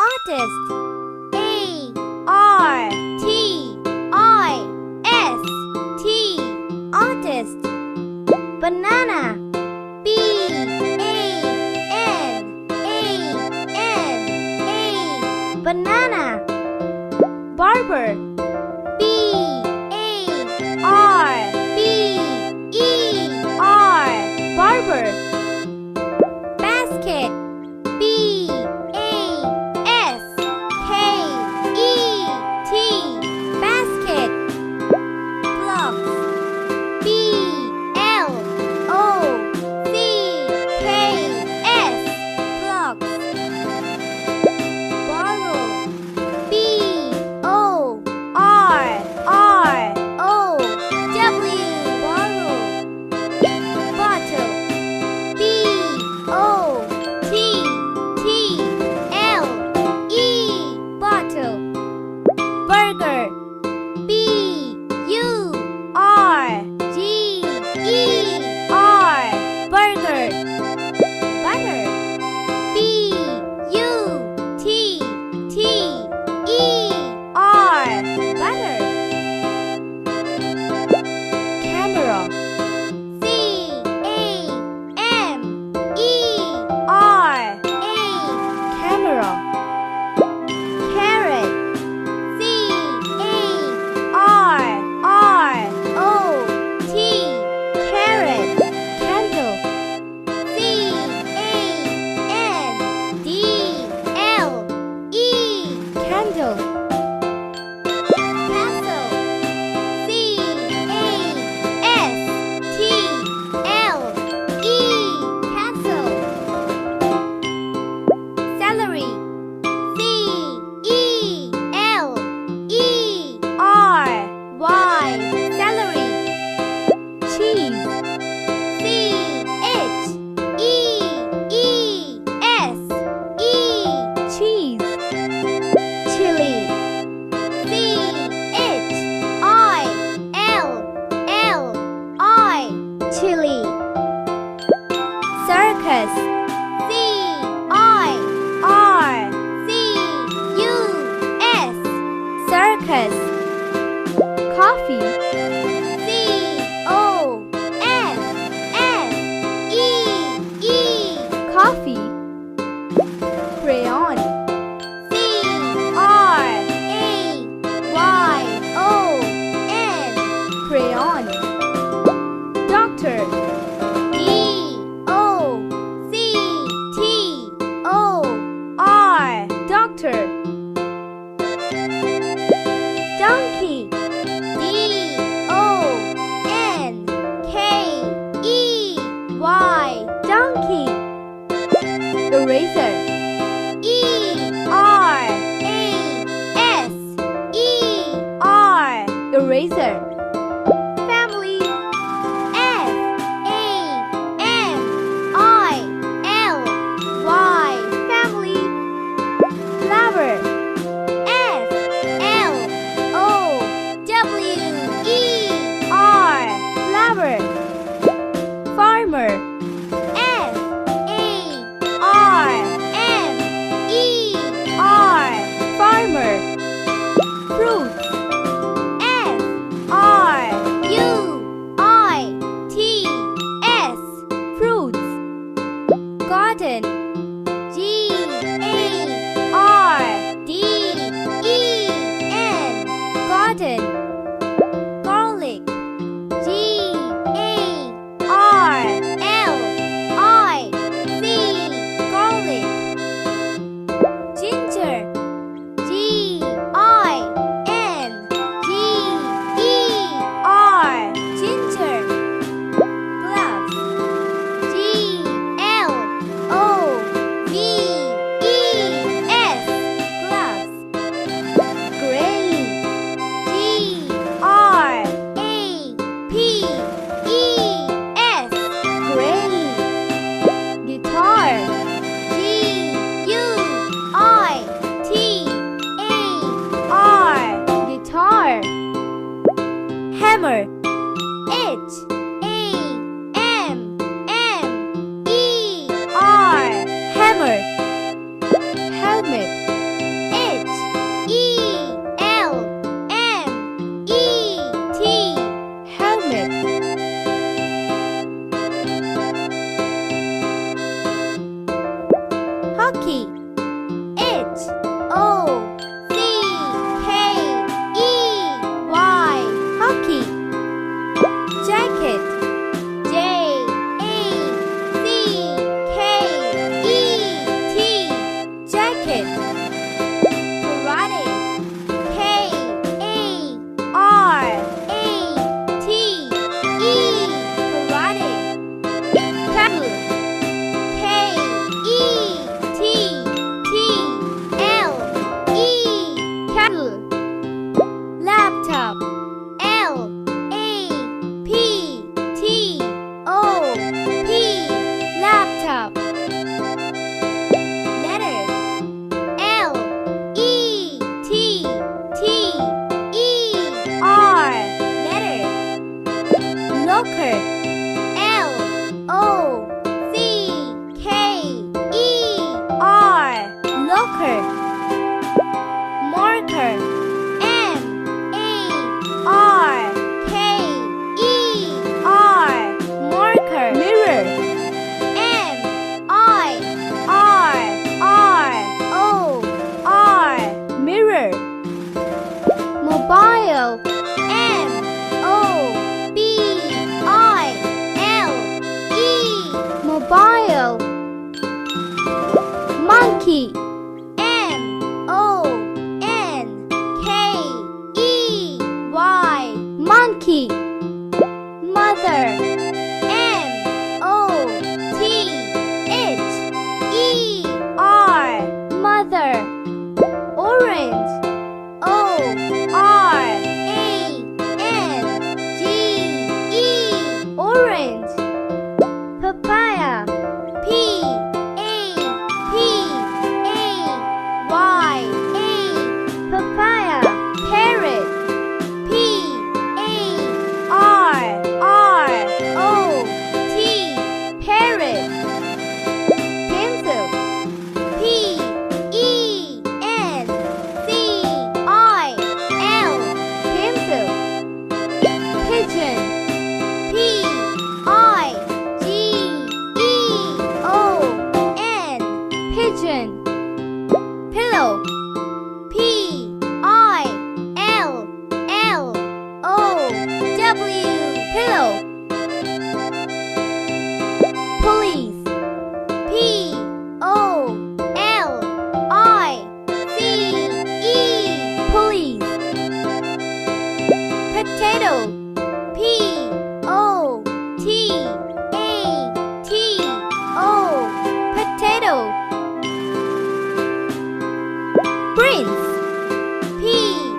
artist. A-R-T-I-S-T, artist. Banana. B-A-N-A-N-A, banana. Barber. B-A-R-B-E-R, barber. Basket. B-A-S-K-E-T, basket. Blocks. B-L-O-C-K-S, blocks. Borrow. B-O-R-R-O-W, borrow. Bottle. B-O-T-T-L-E, bottle. Burger. B-U-R-G-E-R, burger. Butter. B-U-T-T-E-R, butter. Camera. C-A-M-E-R-A, camera. Carrot. C-A-R-R-O-T, carrot. Candle. C-A-N-D-L-E, candle. Castle. C-A-S-T-L-E, castle. Celery. C-E-L-E-R-Y, celery. Cheese. C-H-E-E-S-E, cheese. Chili. C-H-I-L-L-I, chili. Circus. C-I-R-C-U-S, circus. Coffee. C-O-F-F-E-E, coffee. Crayon. C-R-A-Y-O-N, crayon. Doctor. D-O-C-T-O-R, doctor. Donkey. D-O-N-K-E-Y, donkey. Eraser. E-R-A-S-E-R, eraser. Family. F-A-M-I-L-Y, family. Flower. H-O-C-K-E-Y, hockey. Jacket. J-A-C-K-E-T, jacket. Karate. K-A-R-A-T-E, karate. Kettle. K-E-T-T-L-E, kettle. Laptop. L-A-P-T-O-P, laptop. Letter. L-E-T-T-E-R, letter. Locker. L-O-C-K-E-R, locker. Marker. M-A-R-K-E-R, marker. Mirror. M-I-R-R-O-R, mirror. Mobile. M-O-B-I-L-E, mobile. Monkey. M-O-N-K-E-Y, monkey. Mother. M-O-T-H-E-R, mother. Orange. O-R-A-N-G-E, orange. Papaya. P-A-P-A-Y-A, papaya. Parrot. P-A-R-R-O-T, parrot. Pencil. P-E-N-C-I-L, pencil. Pigeon. P-I-G-E-O-N, pigeon. Pillow. P-I-L-L-O-W, pillow. Police. P-O-L-I-C-E, police. Potato. P-O-T-A-T-O, potato. Prince. P-R-I-N-C-E,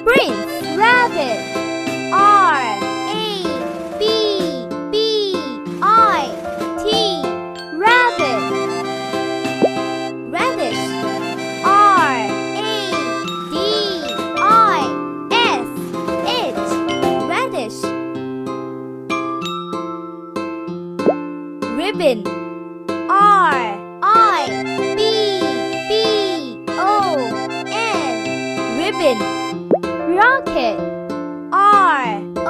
prince. Rabbit. R-A-B-B-I-T, rabbit. Radish. R-A-D-I-S-H, radish. Ribbon. R-I-B-B-O-N, ribbon. Rocket. R-O-C-K-E-T,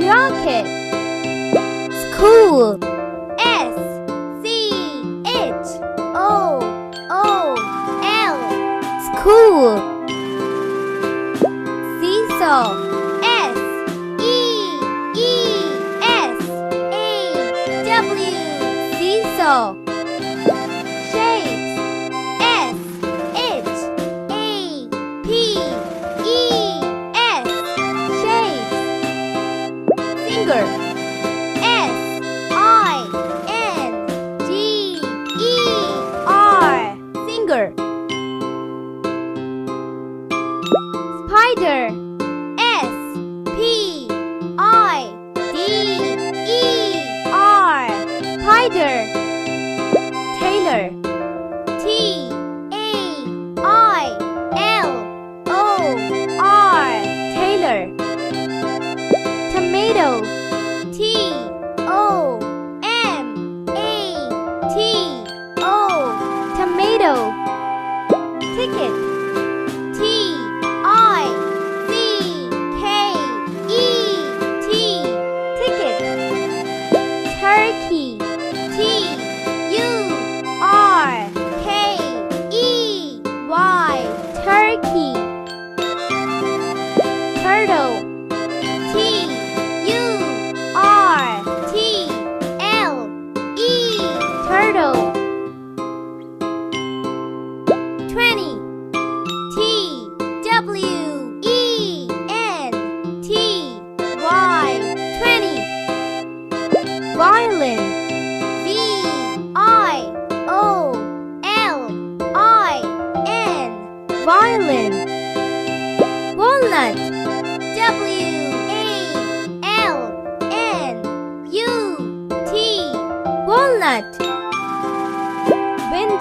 rocket. School. S-C-H-O-O-L, school. Seesaw. S-E-E-S-A-W, seesaw. Shapes. S-H-A-P-E-S, shapes. Finger. S-I-N-G-E-R, finger. Spider. S-P-I-D-E-R, spider. Tailor. T-A-I-L-O-R, tailor. Tomato.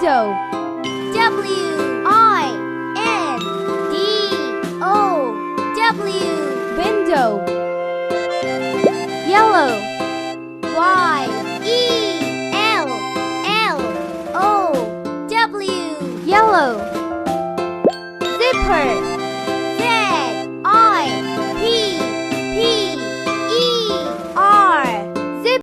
Window. W-I-N-D-O-W. Window. Yellow. Y-E-L-L-O-W. Yellow. Zipper.